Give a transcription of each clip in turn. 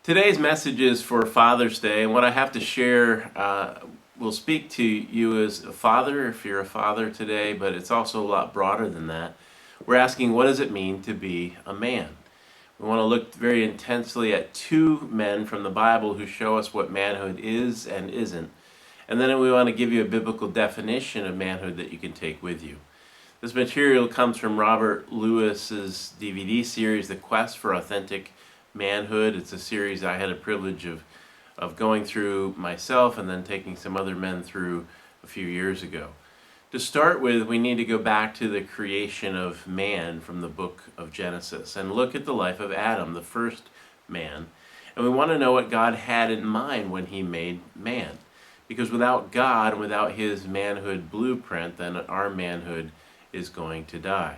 Today's message is for Father's Day, and what I have to share will speak to you as a father, if you're a father today, but it's also a lot broader than that. We're asking, what does it mean to be a man? We want to look very intensely at two men from the Bible who show us what manhood is and isn't. And then we want to give you a biblical definition of manhood that you can take with you. This material comes from Robert Lewis's DVD series, The Quest for Authentic Manhood. It's a series I had a privilege of going through myself and then taking some other men through a few years ago. To start with, we need to go back to the creation of man from the book of Genesis and look at the life of Adam, the first man. And we want to know what God had in mind when he made man. Because without God, without his manhood blueprint, then our manhood is going to die.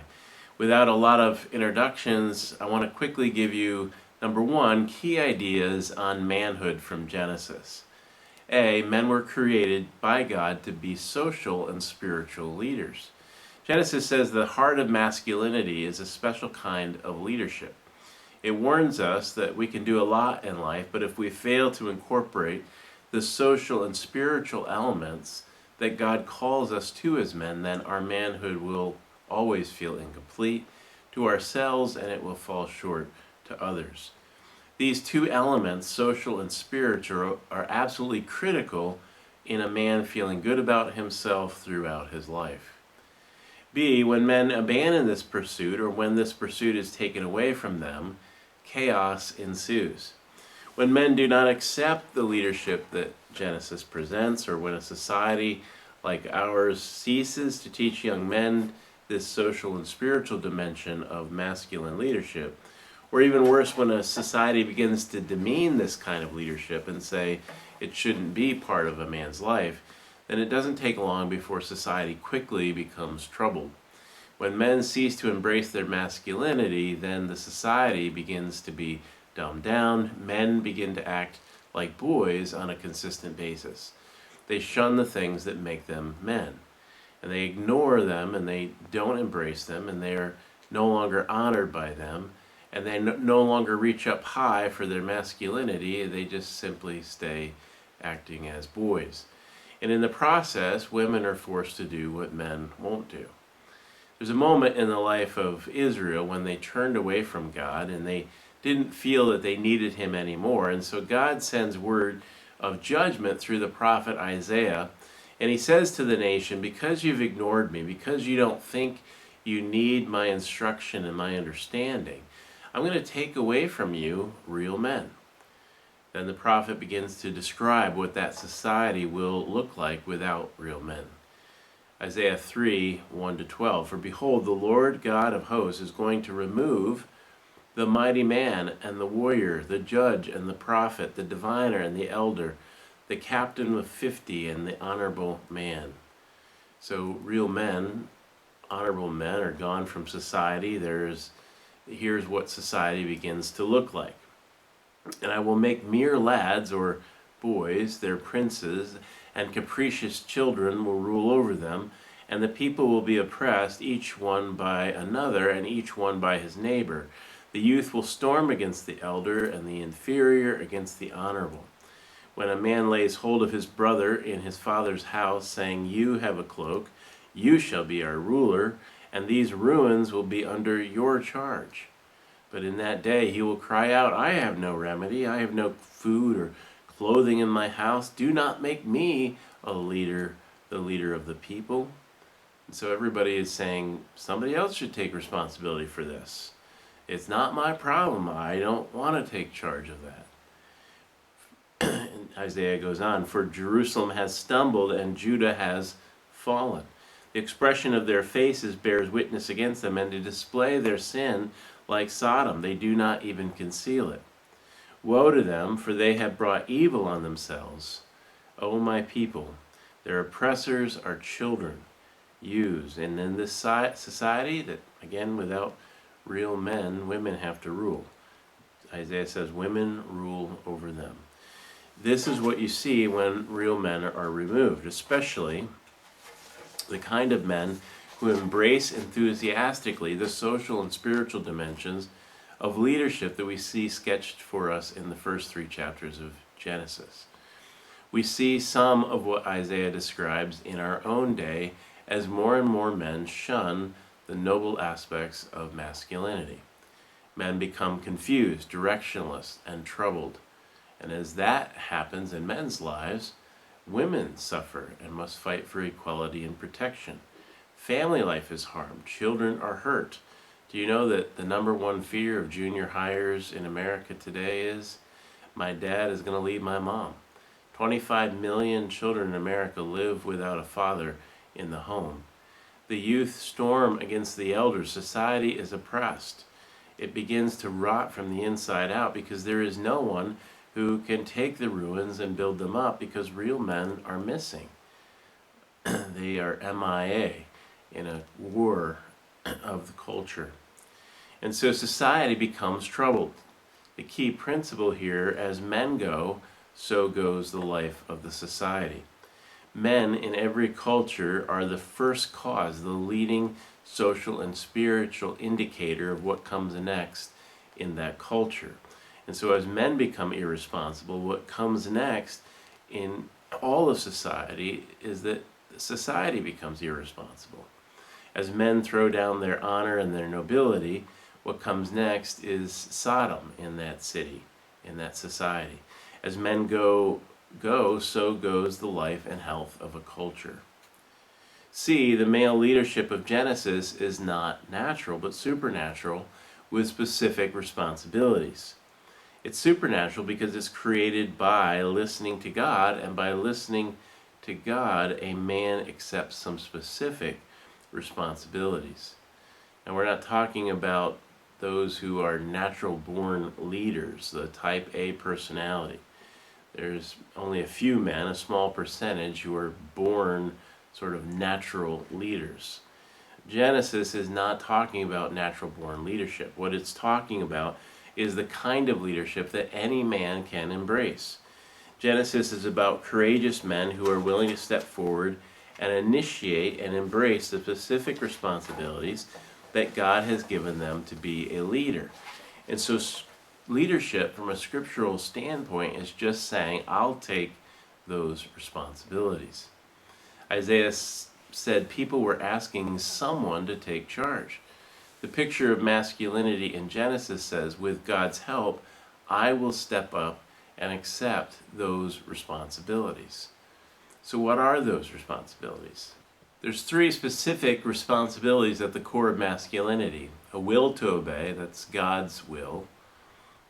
Without a lot of introductions, I want to quickly give you, number one, key ideas on manhood from Genesis. A, men were created by God to be social and spiritual leaders. Genesis says the heart of masculinity is a special kind of leadership. It warns us that we can do a lot in life, but if we fail to incorporate the social and spiritual elements that God calls us to as men, then our manhood will always feel incomplete to ourselves and it will fall short to others. These two elements, social and spiritual, are absolutely critical in a man feeling good about himself throughout his life. B, when men abandon this pursuit or when this pursuit is taken away from them, chaos ensues. When men do not accept the leadership that Genesis presents, or when a society like ours ceases to teach young men this social and spiritual dimension of masculine leadership, or even worse, when a society begins to demean this kind of leadership and say it shouldn't be part of a man's life, then it doesn't take long before society quickly becomes troubled. When men cease to embrace their masculinity, then the society begins to be dumbed down. Men begin to act like boys on a consistent basis. They shun the things that make them men, and they ignore them, and they don't embrace them, and they are no longer honored by them, and they no longer reach up high for their masculinity. They just simply stay acting as boys. And in the process, women are forced to do what men won't do. There's a moment in the life of Israel when they turned away from God and they didn't feel that they needed him anymore. And so God sends word of judgment through the prophet Isaiah. And he says to the nation, because you've ignored me, because you don't think you need my instruction and my understanding, I'm going to take away from you real men. Then the prophet begins to describe what that society will look like without real men. Isaiah 3, 1-12, for behold, the Lord God of hosts is going to remove the mighty man and the warrior, the judge and the prophet, the diviner and the elder, the captain of 50 and the honorable man. So real men, honorable men, are gone from society. Here's what society begins to look like. And I will make mere lads or boys their princes, and capricious children will rule over them, and the people will be oppressed, each one by another, and each one by his neighbor. The youth will storm against the elder, and the inferior against the honorable. When a man lays hold of his brother in his father's house, saying, you have a cloak, you shall be our ruler, and these ruins will be under your charge. But in that day he will cry out, I have no remedy, I have no food or clothing in my house. Do not make me a leader, the leader of the people. And so everybody is saying, somebody else should take responsibility for this. It's not my problem. I don't want to take charge of that. And Isaiah goes on, for Jerusalem has stumbled and Judah has fallen. The expression of their faces bears witness against them, and to display their sin like Sodom, they do not even conceal it. Woe to them, for they have brought evil on themselves. O my people, their oppressors are children, youths. And in this society that, again, without real men, women have to rule. Isaiah says women rule over them. This is what you see when real men are removed, especially the kind of men who embrace enthusiastically the social and spiritual dimensions of leadership that we see sketched for us in the first 3 chapters of Genesis. We see some of what Isaiah describes in our own day as more and more men shun the noble aspects of masculinity. Men become confused, directionless, and troubled. And as that happens in men's lives, women suffer and must fight for equality and protection. Family life is harmed. Children are hurt. Do you know that the number one fear of junior hires in America today is, my dad is going to leave my mom? 25 million children in America live without a father in the home. The youth storm against the elders. Society is oppressed. It begins to rot from the inside out because there is no one who can take the ruins and build them up, because real men are missing. They are MIA in a war of the culture. And so society becomes troubled. The key principle here, as men go, so goes the life of the society. Men in every culture are the first cause, the leading social and spiritual indicator of what comes next in that culture. And so as men become irresponsible, what comes next in all of society is that society becomes irresponsible. As men throw down their honor and their nobility, what comes next is Sodom in that city, in that society. As men go, so goes the life and health of a culture. See, the male leadership of Genesis is not natural, but supernatural, with specific responsibilities. It's supernatural because it's created by listening to God, and by listening to God, a man accepts some specific responsibilities. And we're not talking about those who are natural-born leaders, the type A personality. There's only a few men, a small percentage, who are born sort of natural leaders. Genesis is not talking about natural-born leadership. What it's talking about is the kind of leadership that any man can embrace. Genesis is about courageous men who are willing to step forward and initiate and embrace the specific responsibilities that God has given them to be a leader. And so leadership from a scriptural standpoint is just saying, I'll take those responsibilities. Isaiah said people were asking someone to take charge. The picture of masculinity in Genesis says, with God's help, I will step up and accept those responsibilities. So what are those responsibilities? There's 3 specific responsibilities at the core of masculinity. A will to obey, that's God's will.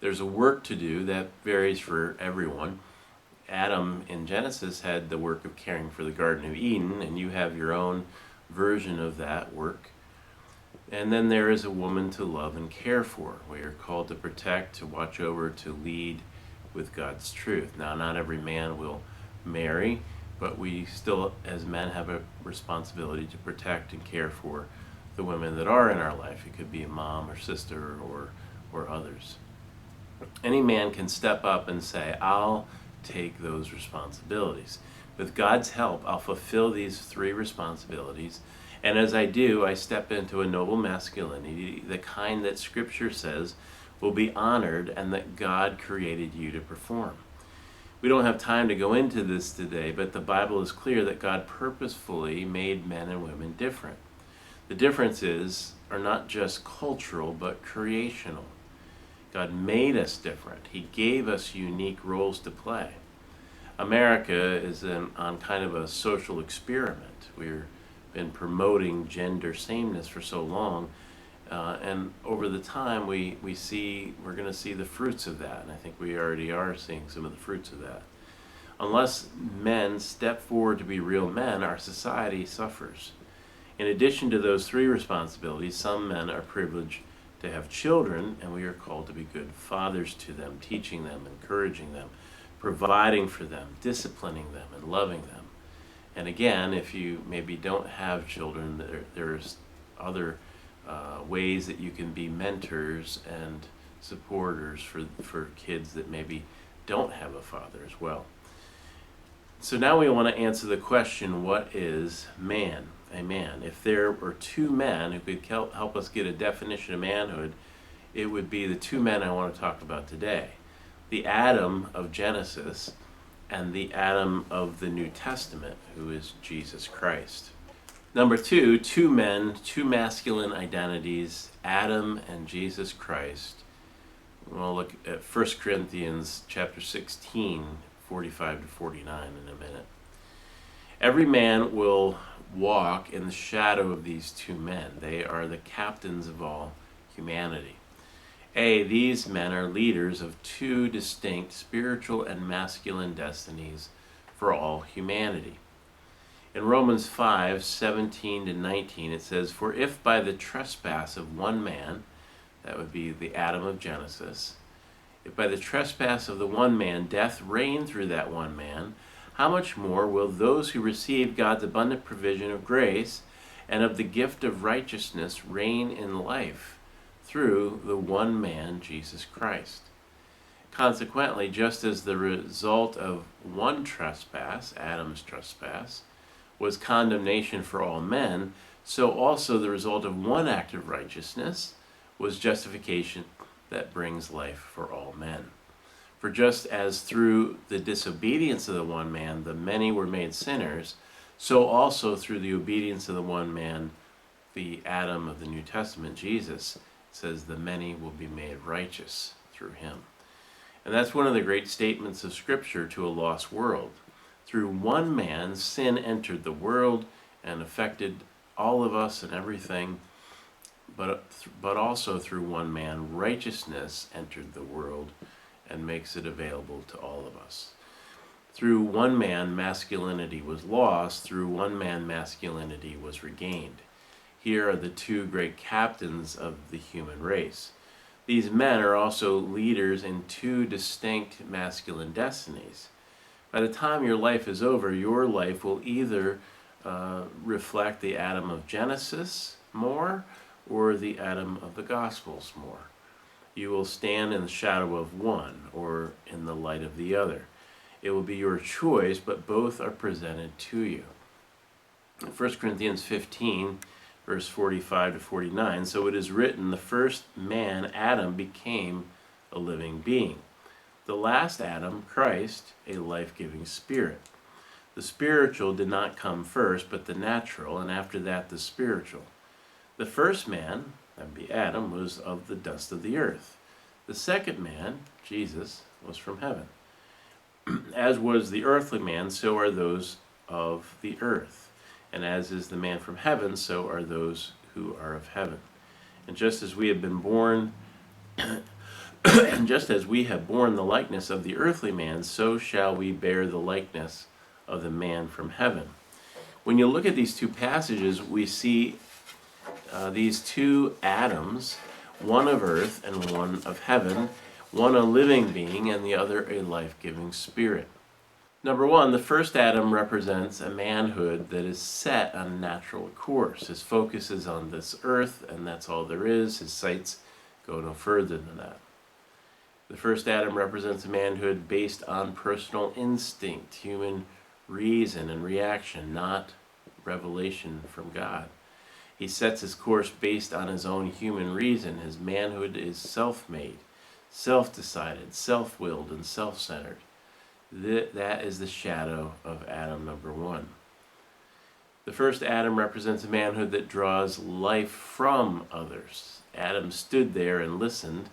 There's a work to do that varies for everyone. Adam in Genesis had the work of caring for the Garden of Eden, and you have your own version of that work. And then there is a woman to love and care for. We are called to protect, to watch over, to lead with God's truth. Now, not every man will marry, but we still, as men, have a responsibility to protect and care for the women that are in our life. It could be a mom or sister or others. Any man can step up and say, I'll take those responsibilities. With God's help, I'll fulfill these 3 responsibilities. And as I do, I step into a noble masculinity, the kind that Scripture says will be honored and that God created you to perform. We don't have time to go into this today, but the Bible is clear that God purposefully made men and women different. The differences are not just cultural, but creational. God made us different. He gave us unique roles to play. America is on kind of a social experiment. We've been promoting gender sameness for so long, and over the time we're going to see the fruits of that, and I think we already are seeing some of the fruits of that. Unless men step forward to be real men, our society suffers. In addition to those 3 responsibilities, some men are privileged to have children, and we are called to be good fathers to them, teaching them, encouraging them, providing for them, disciplining them, and loving them. And again, if you maybe don't have children, there's other ways that you can be mentors and supporters for kids that maybe don't have a father as well. So now we want to answer the question, what is man? A man. If there were 2 men who could help us get a definition of manhood, it would be the two men I want to talk about today. The Adam of Genesis and the Adam of the New Testament, who is Jesus Christ. Number two, two men, two masculine identities, Adam and Jesus Christ. We'll look at 1 Corinthians chapter 16, 45 to 49 in a minute. Every man will walk in the shadow of these two men. They are the captains of all humanity. These men are leaders of two distinct spiritual and masculine destinies for all humanity. In Romans 5, 17 to 19, it says, "For if by the trespass of one man," that would be the Adam of Genesis, "if by the trespass of the one man death reigned through that one man, how much more will those who receive God's abundant provision of grace and of the gift of righteousness reign in life through the one man, Jesus Christ?" Consequently, just as the result of one trespass, Adam's trespass, was condemnation for all men, so also the result of one act of righteousness was justification that brings life for all men. For just as through the disobedience of the one man the many were made sinners, so also through the obedience of the one man, the Adam of the New Testament, Jesus, says the many will be made righteous through him. And that's one of the great statements of Scripture to a lost world. Through one man, sin entered the world and affected all of us and everything, but also through one man, righteousness entered the world and makes it available to all of us. Through one man, masculinity was lost. Through one man, masculinity was regained. Here are the two great captains of the human race. These men are also leaders in two distinct masculine destinies. By the time your life is over, your life will either reflect the Adam of Genesis more or the Adam of the Gospels more. You will stand in the shadow of one or in the light of the other. It will be your choice, but both are presented to you. In 1 Corinthians 15, verse 45 to 49, "So it is written, the first man, Adam, became a living being. The last Adam, Christ, a life-giving spirit. The spiritual did not come first, but the natural, and after that the spiritual. The first man, that would be Adam, was of the dust of the earth. The second man, Jesus, was from heaven. As was the earthly man, so are those of the earth. And as is the man from heaven, so are those who are of heaven. And just as we have been born and just as we have borne the likeness of the earthly man, so shall we bear the likeness of the man from heaven." When you look at these two passages, we see these two Adams, one of earth and one of heaven, one a living being and the other a life-giving spirit. Number one, the first Adam represents a manhood that is set on a natural course. His focus is on this earth, and that's all there is. His sights go no further than that. The first Adam represents a manhood based on personal instinct, human reason and reaction, not revelation from God. He sets his course based on his own human reason. His manhood is self-made, self-decided, self-willed, and self-centered. That is the shadow of Adam number one. The first Adam represents a manhood that draws life from others. Adam stood there and listened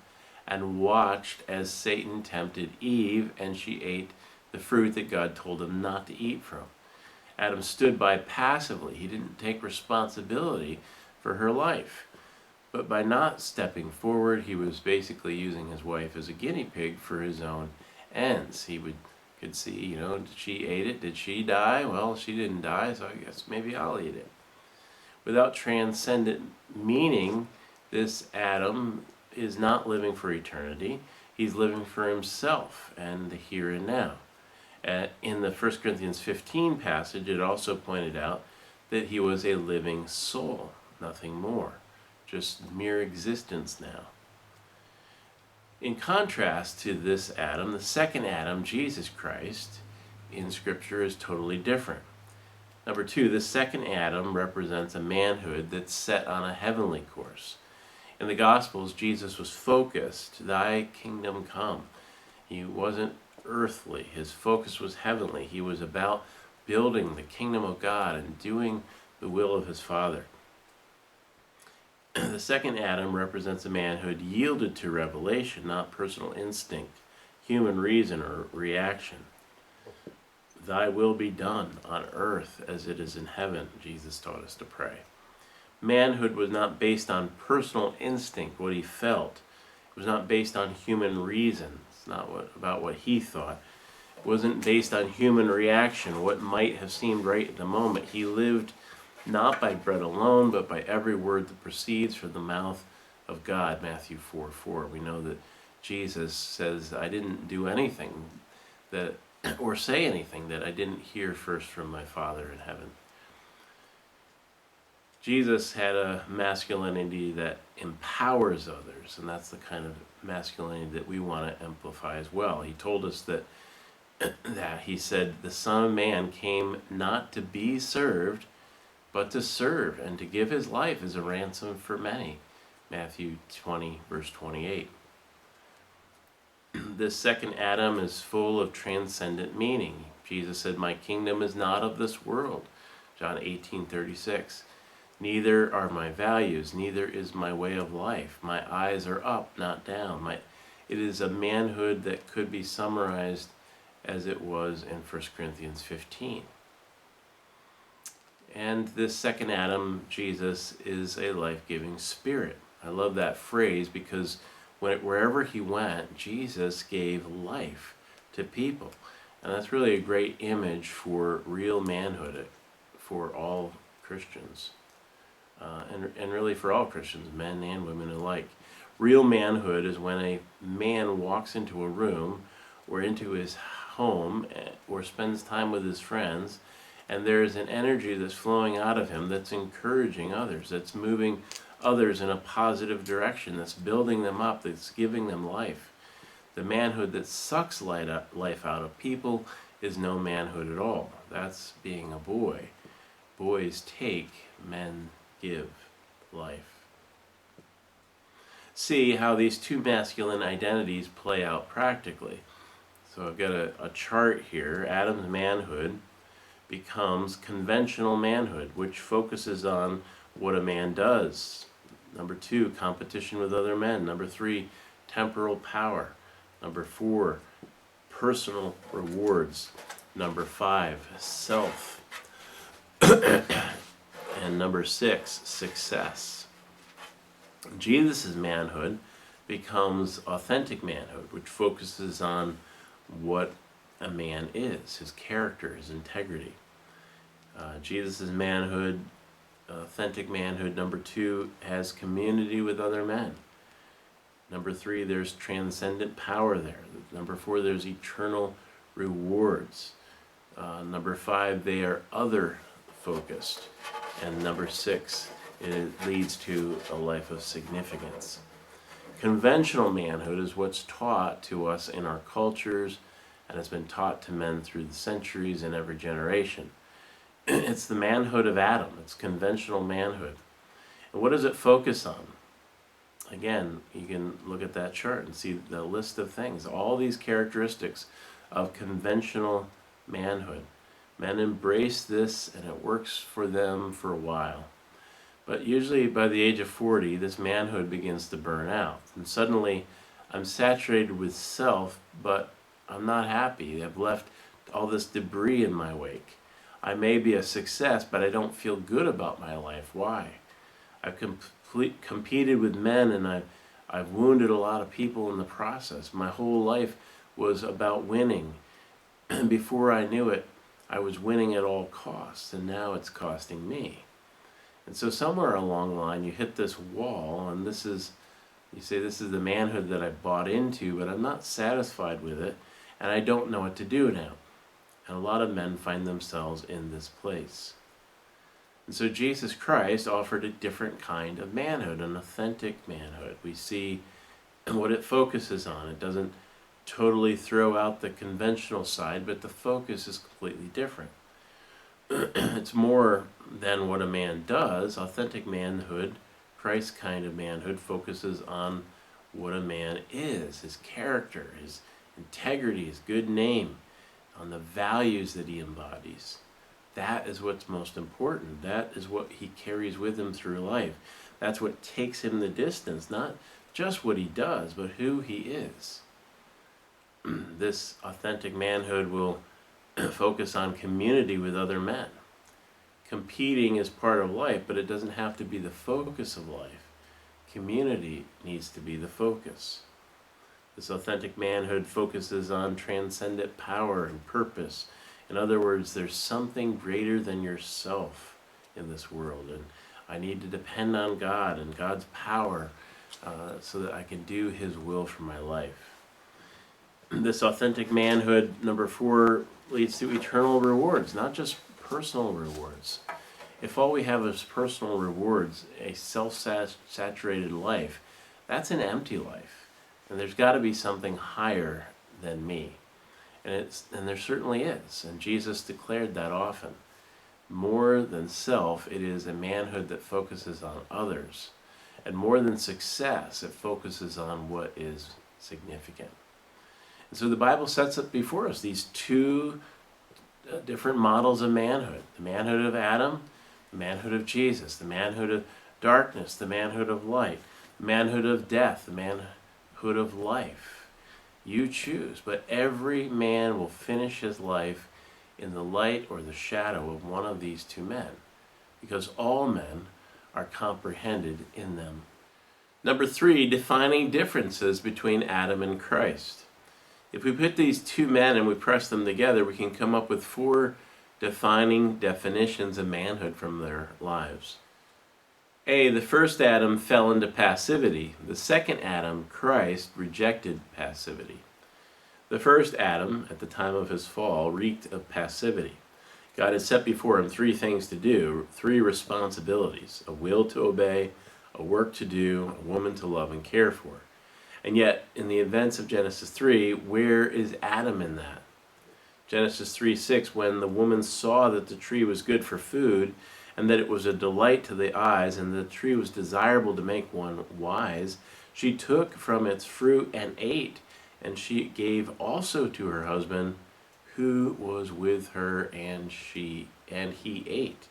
and watched as Satan tempted Eve, and she ate the fruit that God told him not to eat from. Adam stood by passively. He didn't take responsibility for her life. But by not stepping forward, he was basically using his wife as a guinea pig for his own ends. He could see, did she ate it? Did she die? Well, she didn't die, so I guess maybe I'll eat it. Without transcendent meaning, this Adam is not living for eternity. He's living for himself and the here and now. In the 1 Corinthians 15 passage, it also pointed out that he was a living soul, nothing more, just mere existence now. In contrast to this Adam, the second Adam, Jesus Christ, in Scripture is totally different. Number two, the second Adam represents a manhood that's set on a heavenly course. In the Gospels, Jesus was focused, thy kingdom come. He wasn't earthly. His focus was heavenly. He was about building the kingdom of God and doing the will of his Father. The second Adam represents a manhood yielded to revelation, not personal instinct, human reason, or reaction. Thy will be done on earth as it is in heaven, Jesus taught us to pray. Manhood was not based on personal instinct, what he felt. It was not based on human reason. It's not about what he thought. It wasn't based on human reaction, what might have seemed right at the moment. He lived not by bread alone, but by every word that proceeds from the mouth of God, Matthew 4:4. We know that Jesus says, I didn't do anything that or say anything that I didn't hear first from my Father in heaven. Jesus had a masculinity that empowers others, and that's the kind of masculinity that we want to amplify as well. He told us that he said, the Son of Man came not to be served, but to serve, and to give his life as a ransom for many. Matthew 20, verse 28. This second Adam is full of transcendent meaning. Jesus said, my kingdom is not of this world. John 18:36. Neither are my values, neither is my way of life. My eyes are up, not down. It is a manhood that could be summarized as it was in 1 Corinthians 15. And this second Adam, Jesus, is a life-giving spirit. I love that phrase because wherever he went, Jesus gave life to people. And that's really a great image for real manhood for all Christians. And really for all Christians, men and women alike. Real manhood is when a man walks into a room or into his home or spends time with his friends, and there is an energy that's flowing out of him that's encouraging others, that's moving others in a positive direction, that's building them up, that's giving them life. The manhood that sucks life out of people is no manhood at all. That's being a boy. Boys take, men give life. See how these two masculine identities play out practically. So I've got a chart here. Adam's manhood becomes conventional manhood, which focuses on what a man does. Number 2, competition with other men. Number 3, temporal power. Number 4, personal rewards. Number 5, self. And number 6, success. Jesus' manhood becomes authentic manhood, which focuses on what a man is, his character, his integrity. Jesus' manhood, authentic manhood, number 2, has community with other men. Number 3, there's transcendent power there. Number 4, there's eternal rewards. Number 5, they are other focused. And number 6, it leads to a life of significance. Conventional manhood is what's taught to us in our cultures and has been taught to men through the centuries in every generation. It's the manhood of Adam. It's conventional manhood. And what does it focus on? Again, you can look at that chart and see the list of things. All these characteristics of conventional manhood. Men embrace this and it works for them for a while. But usually by the age of 40, this manhood begins to burn out. And suddenly I'm saturated with self, but I'm not happy. I've left all this debris in my wake. I may be a success, but I don't feel good about my life. Why? I've competed with men and I've wounded a lot of people in the process. My whole life was about winning. And before I knew it, I was winning at all costs, and now it's costing me. And so somewhere along the line, you hit this wall, and you say, this is the manhood that I bought into, but I'm not satisfied with it, and I don't know what to do now. And a lot of men find themselves in this place. And so Jesus Christ offered a different kind of manhood, an authentic manhood. We see what it focuses on. It doesn't totally throw out the conventional side, but the focus is completely different. It's more than what a man does. Authentic manhood Christ's kind of manhood focuses on what a man is, his character, his integrity, his good name, on the values that he embodies. That is what's most important. That is what he carries with him through life. That's what takes him the distance, not just what he does, but who he is. This authentic manhood will focus on community with other men. Competing is part of life, but it doesn't have to be the focus of life. Community needs to be the focus. This authentic manhood focuses on transcendent power and purpose. In other words, there's something greater than yourself in this world, and I need to depend on God and God's power so that I can do His will for my life. This authentic manhood, number 4, leads to eternal rewards, not just personal rewards. If all we have is personal rewards, a self-saturated life, that's an empty life. And there's got to be something higher than me. And there certainly is. And Jesus declared that often. More than self, it is a manhood that focuses on others. And more than success, it focuses on what is significant. And so the Bible sets up before us these two different models of manhood. The manhood of Adam, the manhood of Jesus, the manhood of darkness, the manhood of light, the manhood of death, the manhood of life. You choose, but every man will finish his life in the light or the shadow of one of these two men, because all men are comprehended in them. Number 3, defining differences between Adam and Christ. If we put these two men and we press them together, we can come up with 4 defining definitions of manhood from their lives. A, the first Adam fell into passivity. The second Adam, Christ, rejected passivity. The first Adam, at the time of his fall, reeked of passivity. God had set before him 3 things to do, 3 responsibilities: a will to obey, a work to do, a woman to love and care for. And yet, in the events of Genesis 3, where is Adam in that? Genesis 3:6, when the woman saw that the tree was good for food, and that it was a delight to the eyes, and the tree was desirable to make one wise, she took from its fruit and ate, and she gave also to her husband who was with her, and he ate.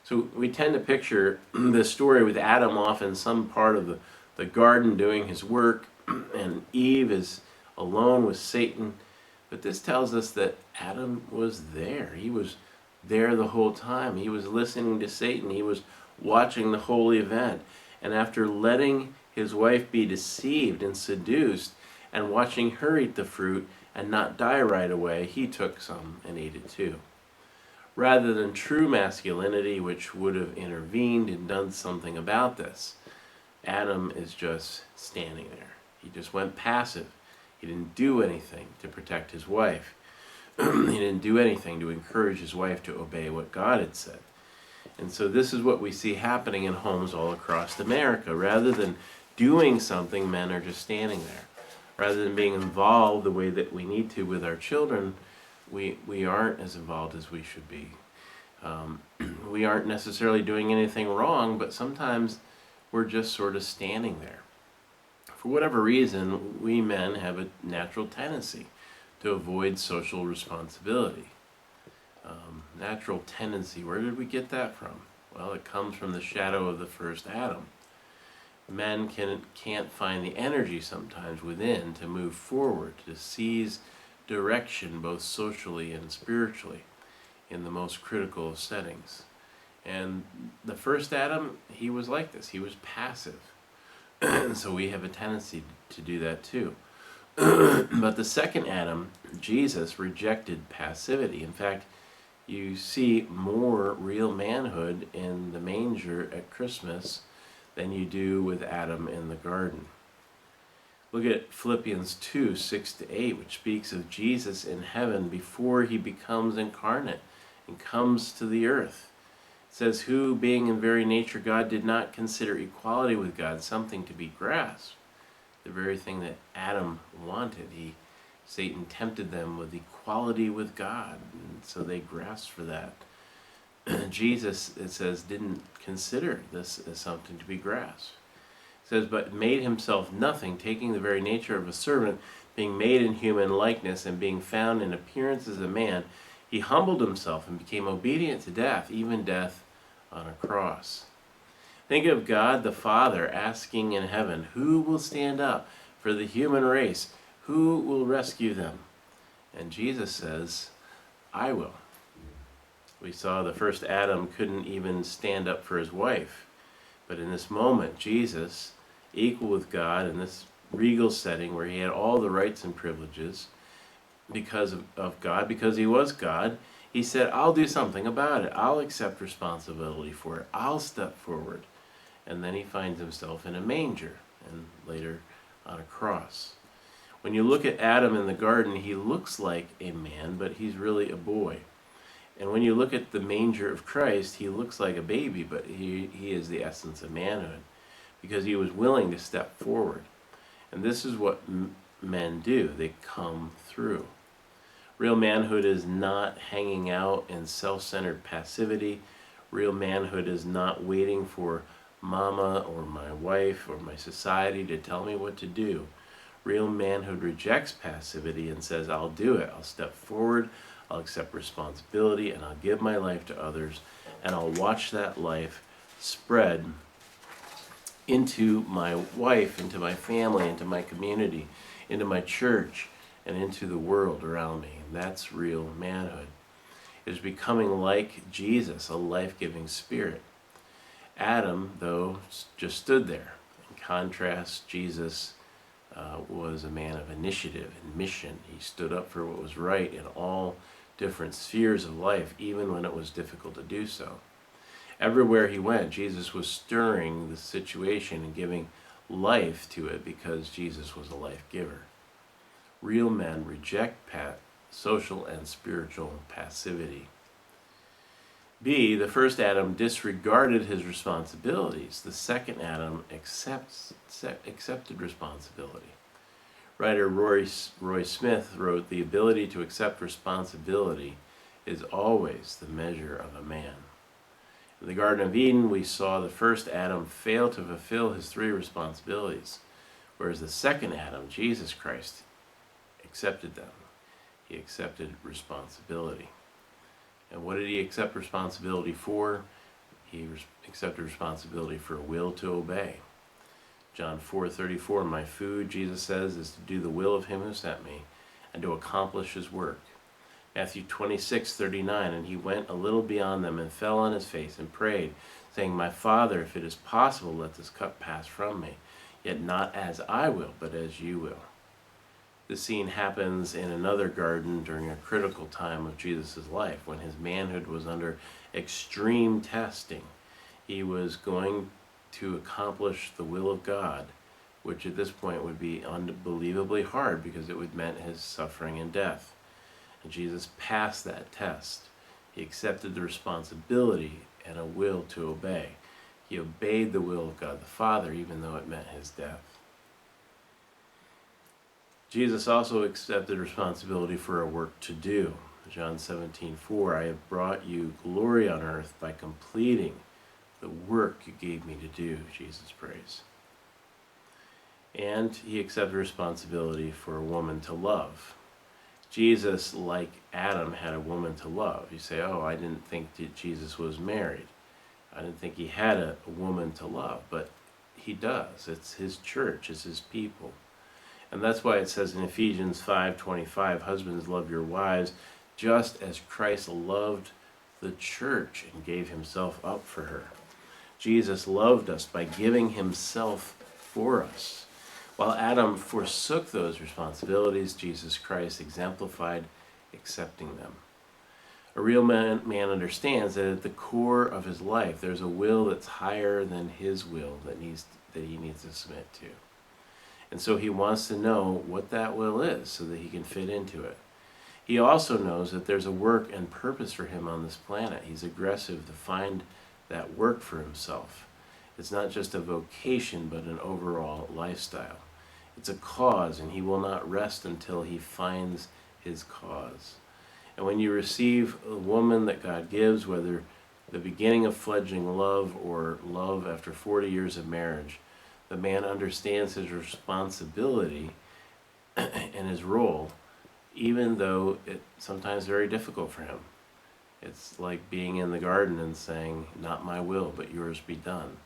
So we tend to picture this story with Adam off in some part of the garden doing his work, and Eve is alone with Satan. But this tells us that Adam was there. He was there the whole time. He was listening to Satan. He was watching the whole event. And after letting his wife be deceived and seduced and watching her eat the fruit and not die right away, he took some and ate it too. Rather than true masculinity, which would have intervened and done something about this, Adam is just standing there. He just went passive. He didn't do anything to protect his wife. He didn't do anything to encourage his wife to obey what God had said. And so this is what we see happening in homes all across America. Rather than doing something, men are just standing there. Rather than being involved the way that we need to with our children, we aren't as involved as we should be. We aren't necessarily doing anything wrong, but sometimes we're just sort of standing there. For whatever reason, we men have a natural tendency to avoid social responsibility. Natural tendency, where did we get that from? Well, it comes from the shadow of the first Adam. Men can't find the energy sometimes within to move forward, to seize direction both socially and spiritually in the most critical of settings. And the first Adam, he was like this. He was passive. And so we have a tendency to do that too. But the second Adam, Jesus, rejected passivity. In fact, you see more real manhood in the manger at Christmas than you do with Adam in the garden. Look at Philippians 2:6-8, which speaks of Jesus in heaven before he becomes incarnate and comes to the earth. It says, who, being in very nature God, did not consider equality with God something to be grasped. The very thing that Adam wanted. Satan tempted them with equality with God, and so they grasped for that. Jesus, it says, didn't consider this as something to be grasped. It says, but made himself nothing, taking the very nature of a servant, being made in human likeness, and being found in appearance as a man, he humbled himself and became obedient to death, even death on a cross. Think of God the Father asking in heaven, who will stand up for the human race? Who will rescue them? And Jesus says, I will. We saw the first Adam couldn't even stand up for his wife. But in this moment, Jesus, equal with God in this regal setting where he had all the rights and privileges because of God, because he was God, he said, I'll do something about it. I'll accept responsibility for it. I'll step forward. And then he finds himself in a manger and later on a cross. When you look at Adam in the garden, he looks like a man, but he's really a boy. And when you look at the manger of Christ, he looks like a baby, but he is the essence of manhood because he was willing to step forward. And this is what men do. They come through. Real manhood is not hanging out in self-centered passivity. Real manhood is not waiting for mama or my wife or my society to tell me what to do. Real manhood rejects passivity and says, I'll do it. I'll step forward. I'll accept responsibility, and I'll give my life to others, and I'll watch that life spread into my wife, into my family, into my community, into my church, and into the world around me. And that's real manhood. It is becoming like Jesus, a life-giving spirit. Adam, though, just stood there. In contrast, Jesus was a man of initiative and mission. He stood up for what was right in all different spheres of life, even when it was difficult to do so. Everywhere he went, Jesus was stirring the situation and giving life to it because Jesus was a life giver. Real men reject social and spiritual passivity. B, the first Adam disregarded his responsibilities. The second Adam accepted responsibility. Writer Roy Smith wrote, the ability to accept responsibility is always the measure of a man. In the Garden of Eden, we saw the first Adam fail to fulfill his 3 responsibilities, whereas the second Adam, Jesus Christ, accepted them. He accepted responsibility. And what did he accept responsibility for? He accepted responsibility for a will to obey. John 4:34, my food, Jesus says, is to do the will of him who sent me and to accomplish his work. Matthew 26:39, and he went a little beyond them and fell on his face and prayed, saying, my Father, if it is possible, let this cup pass from me, yet not as I will, but as you will. This scene happens in another garden during a critical time of Jesus' life when his manhood was under extreme testing. He was going to accomplish the will of God, which at this point would be unbelievably hard because it would mean his suffering and death. And Jesus passed that test. He accepted the responsibility and a will to obey. He obeyed the will of God the Father, even though it meant his death. Jesus also accepted responsibility for a work to do. John 17:4, I have brought you glory on earth by completing the work you gave me to do, Jesus prays. And he accepted responsibility for a woman to love. Jesus, like Adam, had a woman to love. You say, oh, I didn't think that Jesus was married. I didn't think he had a woman to love, but he does. It's his church, it's his people. And that's why it says in Ephesians 5:25, husbands, love your wives just as Christ loved the church and gave himself up for her. Jesus loved us by giving himself for us. While Adam forsook those responsibilities, Jesus Christ exemplified accepting them. A real man understands that at the core of his life, there's a will that's higher than his will that he needs to submit to. And so he wants to know what that will is so that he can fit into it. He also knows that there's a work and purpose for him on this planet. He's aggressive to find that work for himself. It's not just a vocation, but an overall lifestyle. It's a cause, and he will not rest until he finds his cause. And when you receive a woman that God gives, whether the beginning of fledgling love or love after 40 years of marriage, the man understands his responsibility and his role, even though it's sometimes very difficult for him. It's like being in the garden and saying, "Not my will, but yours be done."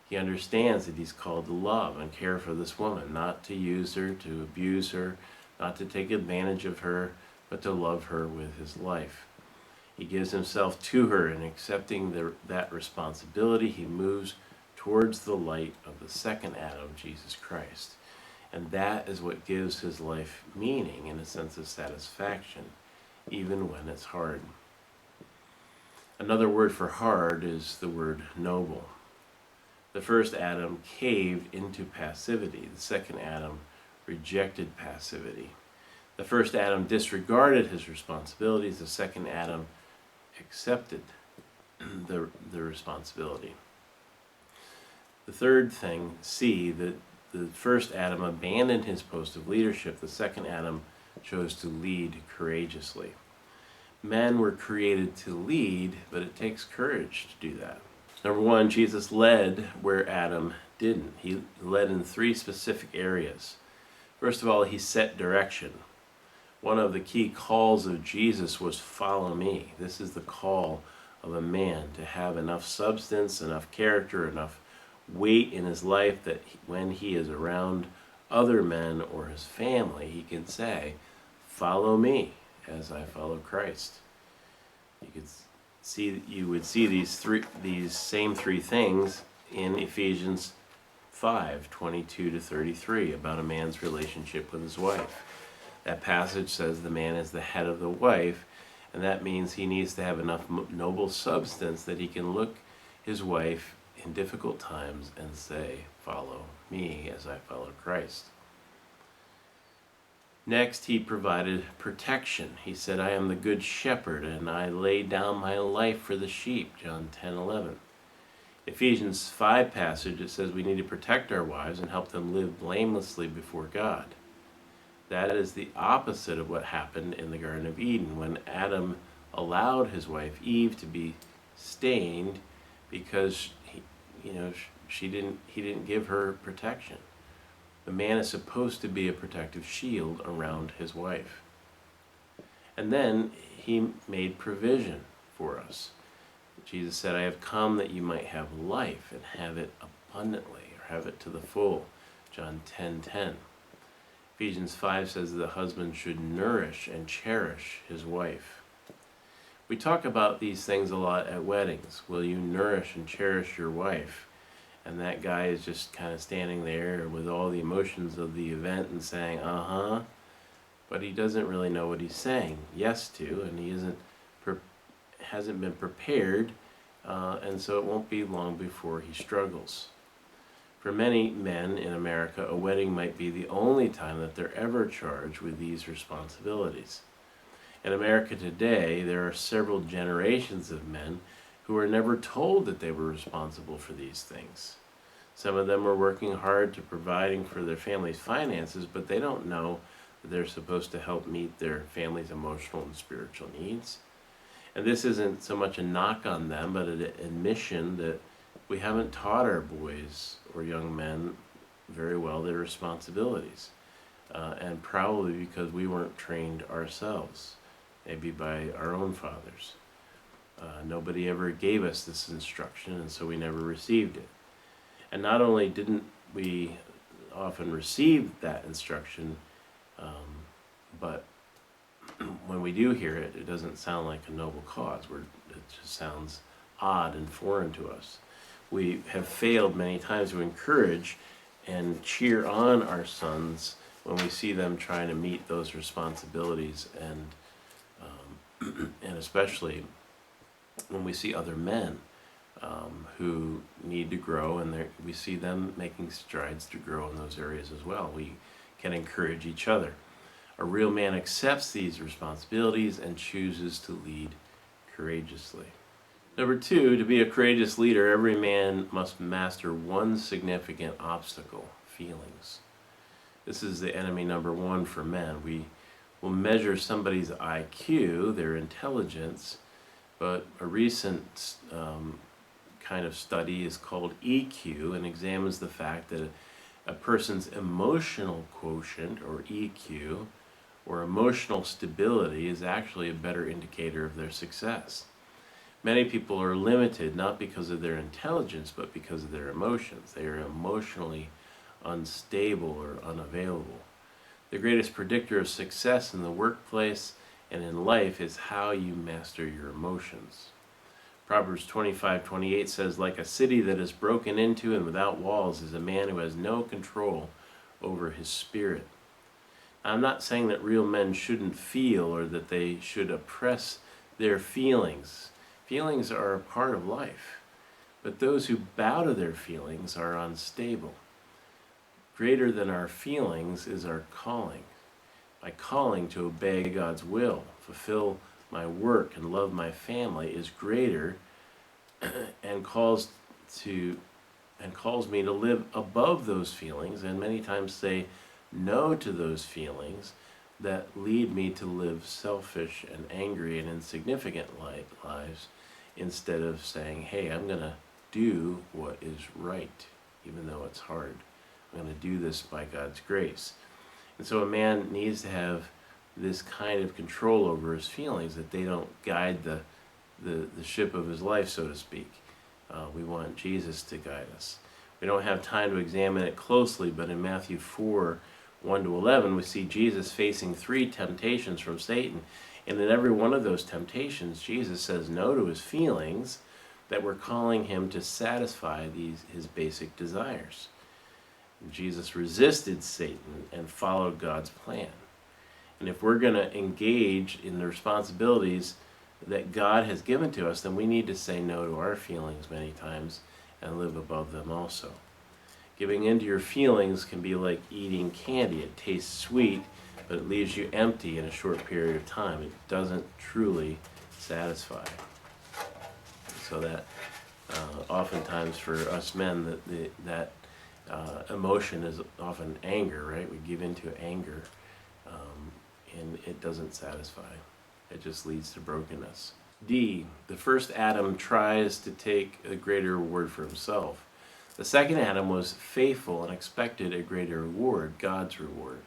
He understands that he's called to love and care for this woman, not to use her, to abuse her, not to take advantage of her, but to love her with his life. He gives himself to her, and accepting that responsibility, he moves towards the light of the second Adam, Jesus Christ. And that is what gives his life meaning and a sense of satisfaction, even when it's hard. Another word for hard is the word noble. The first Adam caved into passivity. The second Adam rejected passivity. The first Adam disregarded his responsibilities. The second Adam accepted the responsibility. The third thing, C, that the first Adam abandoned his post of leadership. The second Adam chose to lead courageously. Men were created to lead, but it takes courage to do that. Number one, Jesus led where Adam didn't. He led in three specific areas. First of all, he set direction. One of the key calls of Jesus was follow me. This is the call of a man to have enough substance, enough character, enough weight in his life that when he is around other men or his family, he can say, follow me as I follow Christ. You would see these same three things in Ephesians 5:22-33 about a man's relationship with his wife. That passage says the man is the head of the wife, and that means he needs to have enough noble substance that he can look his wife in difficult times and say, follow me as I follow Christ. Next, he provided protection. He said, I am the good shepherd, and I lay down my life for the sheep, John 10:11. Ephesians 5 passage, it says we need to protect our wives and help them live blamelessly before God. That is the opposite of what happened in the Garden of Eden when Adam allowed his wife Eve to be stained because he didn't give her protection. The man is supposed to be a protective shield around his wife. And then he made provision for us. Jesus said, I have come that you might have life and have it abundantly, or have it to the full. John 10:10. Ephesians 5 says the husband should nourish and cherish his wife. We talk about these things a lot at weddings. Will you nourish and cherish your wife? And that guy is just kind of standing there with all the emotions of the event and saying, but he doesn't really know what he's saying yes to, and he hasn't been prepared, and so it won't be long before he struggles. For many men in America, a wedding might be the only time that they're ever charged with these responsibilities. In America today, there are several generations of men who were never told that they were responsible for these things. Some of them are working hard to providing for their family's finances, but they don't know that they're supposed to help meet their family's emotional and spiritual needs. And this isn't so much a knock on them, but an admission that we haven't taught our boys or young men very well their responsibilities. And probably because we weren't trained ourselves, maybe by our own fathers. Nobody ever gave us this instruction, and so we never received it. And not only didn't we often receive that instruction, but when we do hear it, it doesn't sound like a noble cause. It just sounds odd and foreign to us. We have failed many times to encourage and cheer on our sons when we see them trying to meet those responsibilities, and especially when we see other men who need to grow, and we see them making strides to grow in those areas as well. We can encourage each other. A real man accepts these responsibilities and chooses to lead courageously. Number two, to be a courageous leader, every man must master one significant obstacle: feelings. This is the enemy number one for men. We will measure somebody's IQ, their intelligence, But a recent kind of study is called EQ and examines the fact that a person's emotional quotient, or EQ, or emotional stability, is actually a better indicator of their success. Many people are limited not because of their intelligence, but because of their emotions. They are emotionally unstable or unavailable. The greatest predictor of success in the workplace and in life is how you master your emotions. Proverbs 25:28 says, like a city that is broken into and without walls is a man who has no control over his spirit. I'm not saying that real men shouldn't feel or that they should oppress their feelings. Feelings are a part of life, but those who bow to their feelings are unstable. Greater than our feelings is our calling. My calling to obey God's will, fulfill my work, and love my family is greater and calls me to live above those feelings, and many times say no to those feelings that lead me to live selfish and angry and insignificant lives, instead of saying, hey, I'm going to do what is right, even though it's hard. I'm going to do this by God's grace. And so a man needs to have this kind of control over his feelings, that they don't guide the ship of his life, so to speak. We want Jesus to guide us. We don't have time to examine it closely, but in Matthew 4:1-11, we see Jesus facing 3 temptations from Satan. And in every one of those temptations, Jesus says no to his feelings that were calling him to satisfy his basic desires. And Jesus resisted Satan and followed God's plan. And if we're going to engage in the responsibilities that God has given to us, then we need to say no to our feelings many times and live above them also. Giving in to your feelings can be like eating candy. It tastes sweet, but it leaves you empty in a short period of time. It doesn't truly satisfy. So that oftentimes for us men, that emotion is often anger, right? We give into anger, and it doesn't satisfy. It just leads to brokenness. D, the first Adam tries to take a greater reward for himself. The second Adam was faithful and expected a greater reward, God's reward.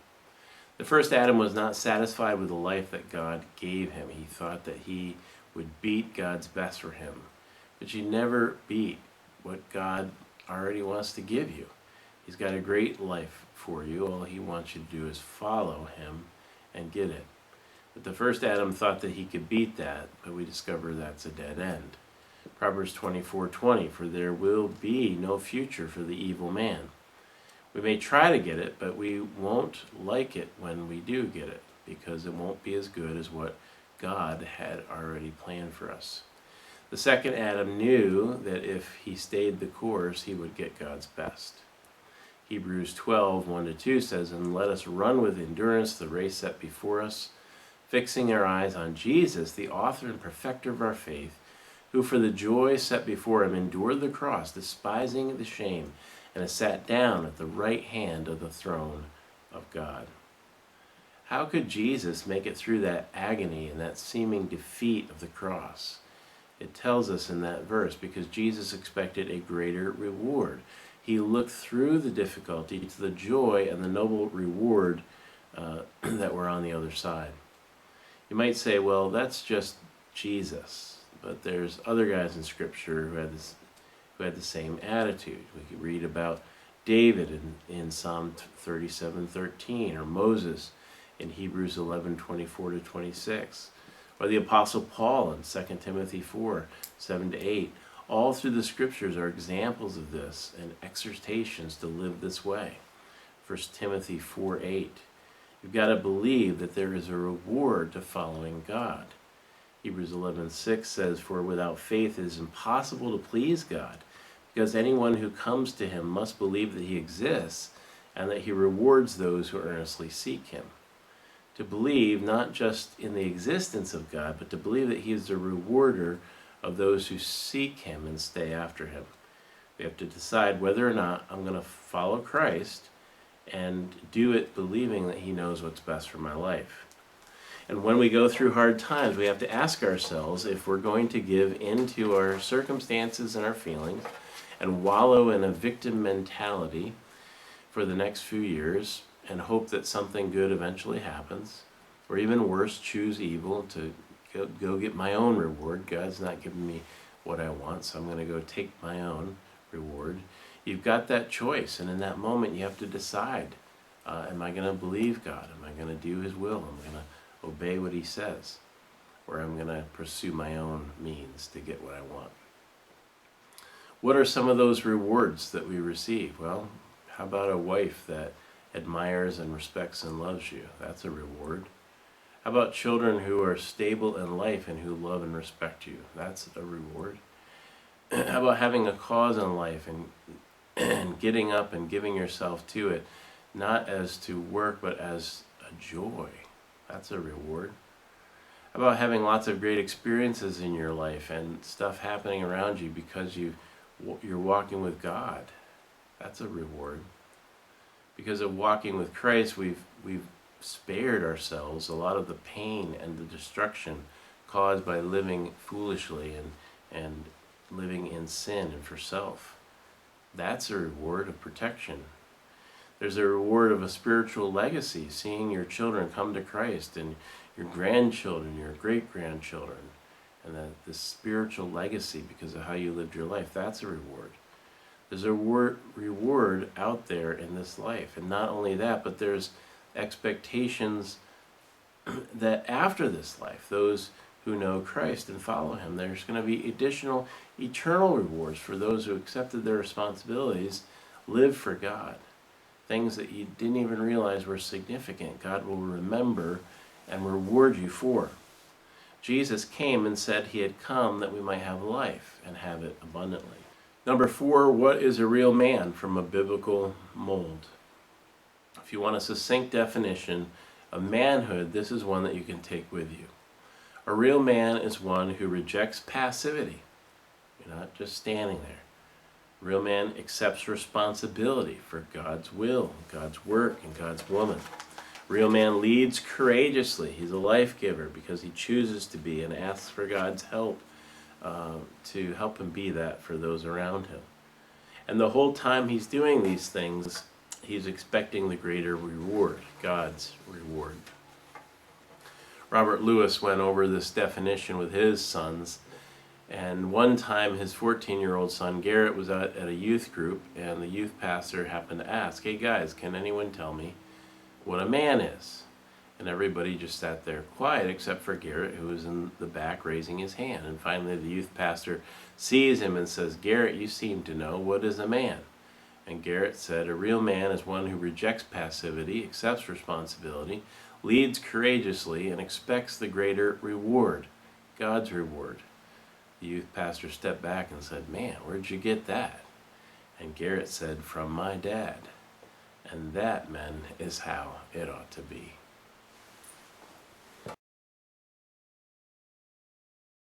The first Adam was not satisfied with the life that God gave him. He thought that he would beat God's best for him. But you never beat what God already wants to give you. He's got a great life for you. All he wants you to do is follow him and get it. But the first Adam thought that he could beat that, but we discover that's a dead end. Proverbs 24:20, for there will be no future for the evil man. We may try to get it, but we won't like it when we do get it, because it won't be as good as what God had already planned for us. The second Adam knew that if he stayed the course, he would get God's best. Hebrews 12:1-2 says, and let us run with endurance the race set before us, fixing our eyes on Jesus, the author and perfecter of our faith, who for the joy set before him endured the cross, despising the shame, and has sat down at the right hand of the throne of God. How could Jesus make it through that agony and that seeming defeat of the cross? It tells us in that verse, because Jesus expected a greater reward. He looked through the difficulty to the joy and the noble reward that were on the other side. You might say, well, that's just Jesus. But there's other guys in Scripture who had the same attitude. We could read about David in Psalm 37:13, or Moses in Hebrews 11:24-26, or the Apostle Paul in 2 Timothy 4:7-8. All through the Scriptures are examples of this and exhortations to live this way. 1 Timothy 4:8. You've got to believe that there is a reward to following God. Hebrews 11:6 says, for without faith it is impossible to please God, because anyone who comes to him must believe that he exists and that he rewards those who earnestly seek him. To believe not just in the existence of God, but to believe that he is the rewarder of those who seek him and stay after him. We have to decide whether or not I'm going to follow Christ and do it believing that he knows what's best for my life. And when we go through hard times, we have to ask ourselves if we're going to give into our circumstances and our feelings and wallow in a victim mentality for the next few years and hope that something good eventually happens, or even worse, choose evil to go get my own reward. God's not giving me what I want, so I'm going to go take my own reward. You've got that choice, and in that moment you have to decide, am I going to believe God? Am I going to do His will? Am I going to obey what He says? Or I'm going to pursue my own means to get what I want? What are some of those rewards that we receive? Well, how about a wife that admires and respects and loves you? That's a reward. How about children who are stable in life and who love and respect you? That's a reward. How about having a cause in life and getting up and giving yourself to it, not as to work, but as a joy? That's a reward. How about having lots of great experiences in your life and stuff happening around you because you're walking with God? That's a reward. Because of walking with Christ, we've spared ourselves a lot of the pain and the destruction caused by living foolishly and living in sin and for self. That's a reward of protection. There's a reward of a spiritual legacy, seeing your children come to Christ and your grandchildren, your great-grandchildren, and the spiritual legacy because of how you lived your life. That's a reward. There's a reward out there in this life. And not only that, but there's expectations that after this life, those who know Christ and follow Him, there's going to be additional eternal rewards for those who accepted their responsibilities, live for God. Things that you didn't even realize were significant, God will remember and reward you for. Jesus came and said He had come that we might have life and have it abundantly. Number 4, what is a real man from a biblical mold? If you want a succinct definition of manhood, this is one that you can take with you. A real man is one who rejects passivity. You're not just standing there. A real man accepts responsibility for God's will, God's work, and God's woman. A real man leads courageously. He's a life giver because he chooses to be and asks for God's help to help him be that for those around him. And the whole time he's doing these things, he's expecting the greater reward, God's reward. Robert Lewis went over this definition with his sons, and one time his 14-year-old son Garrett was at a youth group, and the youth pastor happened to ask, "Hey guys, can anyone tell me what a man is?" And everybody just sat there quiet except for Garrett, who was in the back raising his hand. And finally the youth pastor sees him and says, "Garrett, you seem to know. What is a man?" And Garrett said, "A real man is one who rejects passivity, accepts responsibility, leads courageously, and expects the greater reward, God's reward." The youth pastor stepped back and said, "Man, where'd you get that?" And Garrett said, "From my dad. And that, men, is how it ought to be."